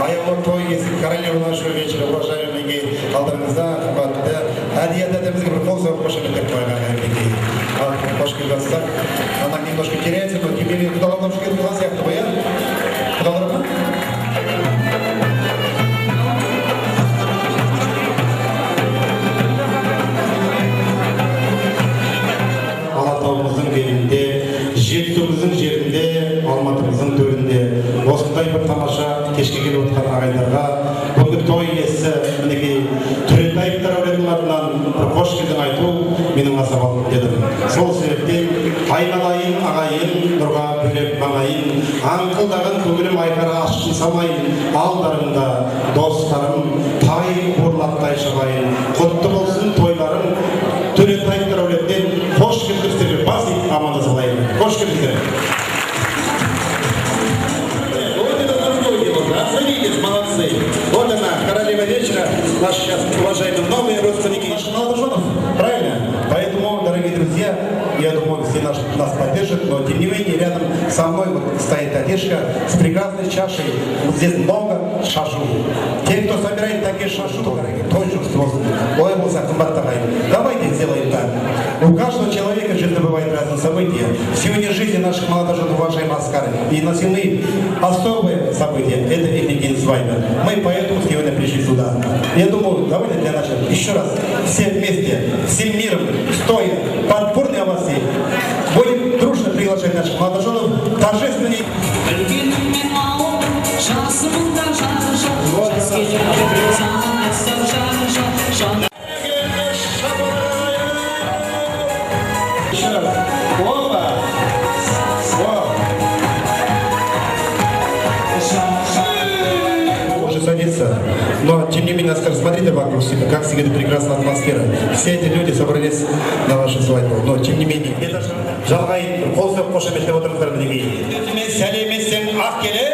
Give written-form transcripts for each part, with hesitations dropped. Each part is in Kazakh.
Айылы той кезіп королева нашего вечера, уважаемые алдырыңызда, қымбатты әдиеттерімізге бір қол соғып қошеметтеп қойған әбекей. Қош келгенсіздер. Она немножко теряется, но тем не менее құдалардан жүрген болған сияқты ғой, иә? Құдалар ма? Алатауымыздың белінде, жетісуымыздың жерінде, Алматымыздың төрінде осындай бір тамаша кешке келіп отқан ағайындарға бүгінгі той иесі мінекей Төрентаевтар әулетінің атынан бір қош келдің айту менің аса бақыт дедім. Сол себептен айналайын ағайын, нұрға бөлек маңайын, аңқылдаған көңілім айқара ашқын самайын, алдарыңда достарым, тай қорлаттай шабайын, құтты болсын тойларым, Төрентаевтар әулетінен қош келдіңіздер, бас иіп амандаса алайын. Қош келдіңіздер. Оценитесь, молодцы. Вот она, королева вечера, наши сейчас уважаемые новые родственники наших молодоженов. Правильно? Поэтому, дорогие друзья, я думаю, все нас поддержат, но тем не менее рядом со мной вот стоит Одежка с прекрасной чашей. Вот здесь много шашу. Те, кто собирает такие шашу, дорогие, тоже взрослые. Ой, давайте сделаем так. У каждого человека в жизни бывают разные события. Сегодня жизни наших молодоженов, уважаемые Аскары, и на земле особые события. Это их день свадьбы. Мы поэтому сегодня пришли сюда. Я думаю, давайте для начала еще раз все вместе, всем миром, стоя, под бурные овации, будем дружно приглашать наших молодоженов торжественный. Еще раз. Опа! Уже садится. Но, тем не менее, скажем, смотрите вокруг себя, как всегда прекрасная атмосфера. Все эти люди собрались на вашу свадьбу. Но, тем не менее, это жалғай қолсып қошеметтеп отырыңыздар мінекей. Сәлеметсең ақ келін,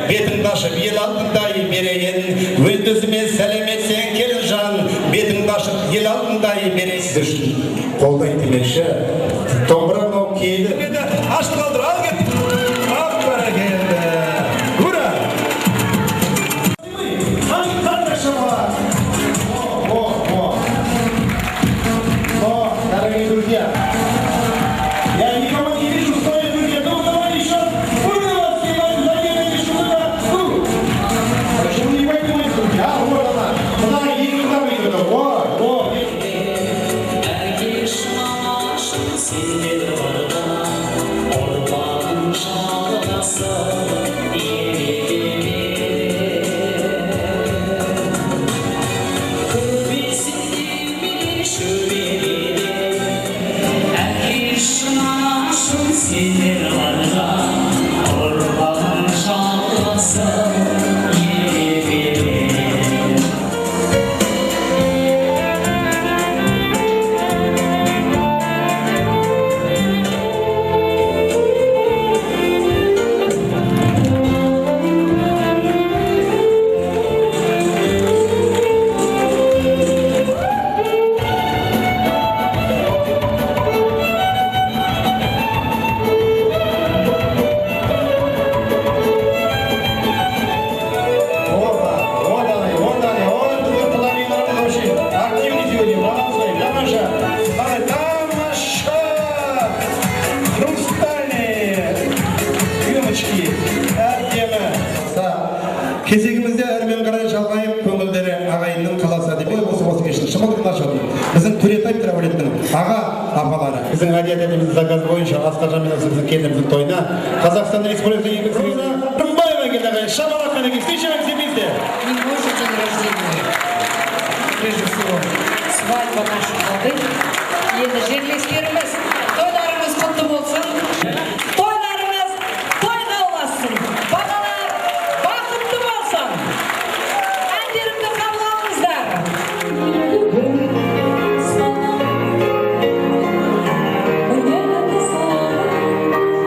бетің ашып ел алдындай берейін. Өз-өзіме сәлеметсең келін жан, бетің ашып ел алдындай берейін. Сіз үшін қолдай демекші, домбыра мынау келді. Ашып қалдыр, ал кет. Ақ келді. Ура! Дорогие друзья, я никого не вижу, стоит друзья, ну давай еще, ура, вас заедете сюда, почему не пойдете, друзья, вот она, куда едет, куда выйдет, вот. Кезегімізде әрмен қарай жалғайып көңілдері ағайынның қаласа деп осы кештің шымылдығын ашады. Біздің Төрентаевтар әулетінің аға апалары. Біздің әдебиетіміздің заказы бойынша Асқаржан мен сіздің келініміздің тойына Қазақстан Республикасы еңбек Рымбаева келді ағайын. Шамалақ қанеке, встречаемся вместе. Не может день рождения. Прежде всего, свадьба наших молодых. Енді жерлестеріміз, тойларымыз құтты болсын. Тойларымыз тойға ұласын. Балалар бақытты болсын. Әндерімді қабыл алыңыздар.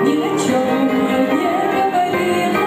Ни о чем не говорила.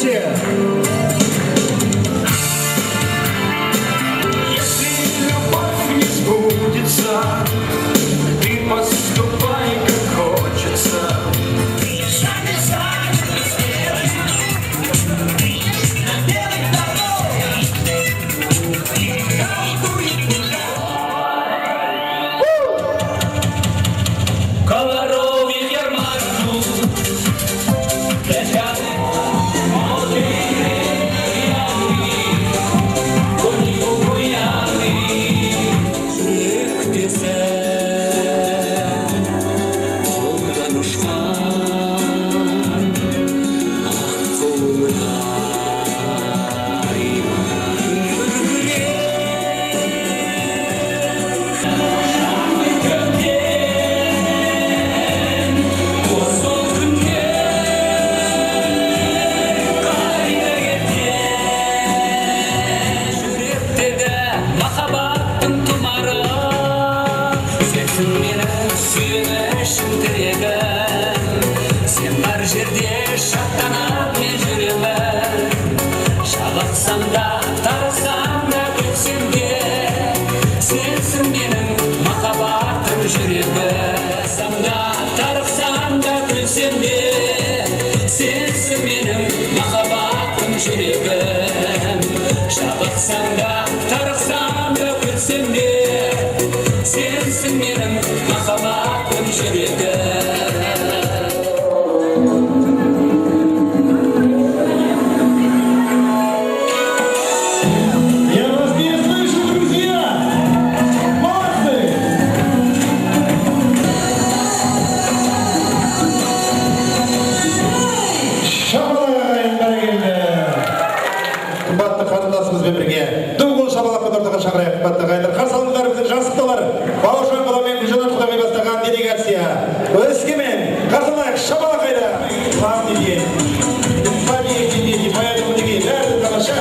все. Если любовь не сбудется, ты поступай, как хочется. Şabıtsam da, tarıksam da gülsün de, sensin benim mahabatım жүрегім. Я вас не слышу, друзья! Молодцы! Шабалайын бәргелді! Қымбатты қарындасымызбен бірге дөң қол шабалақпен ортаға шақырайық, қымбатты ағайындар. Қарсы алыңыздар біздің жастықталар. Бауыржан баламен Гүлжанат Құдағи бастаған делегация. Өскемен, қарсы алайық, шабалақайда! Славный день! Побеги, дети, поэтому такие, бәрі тамаша!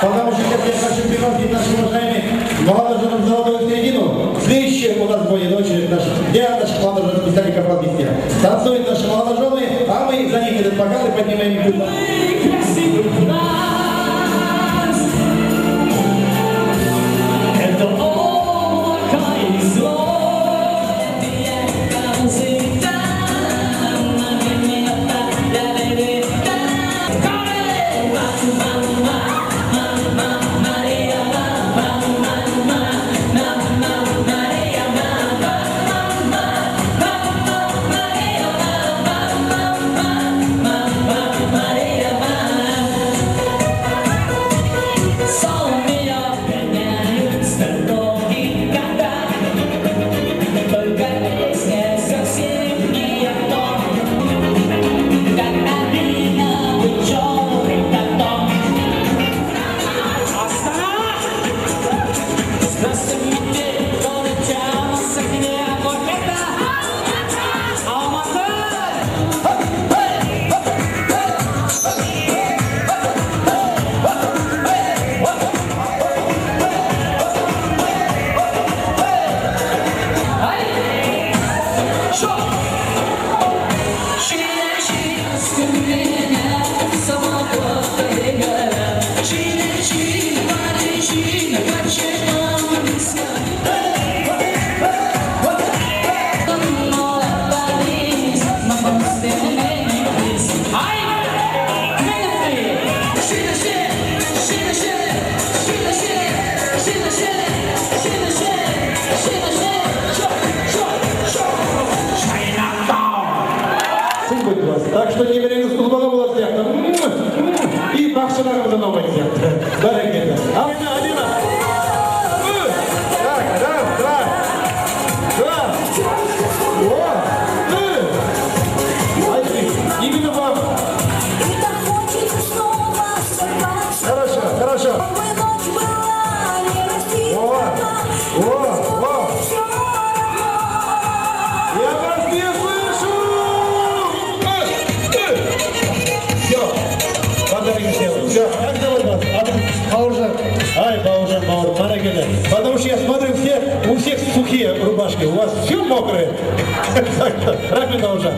Потому что сейчас я хочу пригласить наших уважаемых молодоженов в золотую середину. Следующая у нас будет очередь для наших молодоженов специальных аплодисментов. Танцуют наши молодожены, а мы за них этот бокал и поднимаем их. Так что немереңіз құлбала болады сияқты. И бақшаларымыздан аумайды сияқты. Бәрекелді. Алина, Алина. Так, раз, два. Именно вам. Хорошо, хорошо. Я вас не слышу! Все, как зовут вас? Бауыржан. Ай, Бауыржан, Бауыр, потому что я смотрю, у всех сухие рубашки, у вас все мокрые. Рахмет, Бауыржан.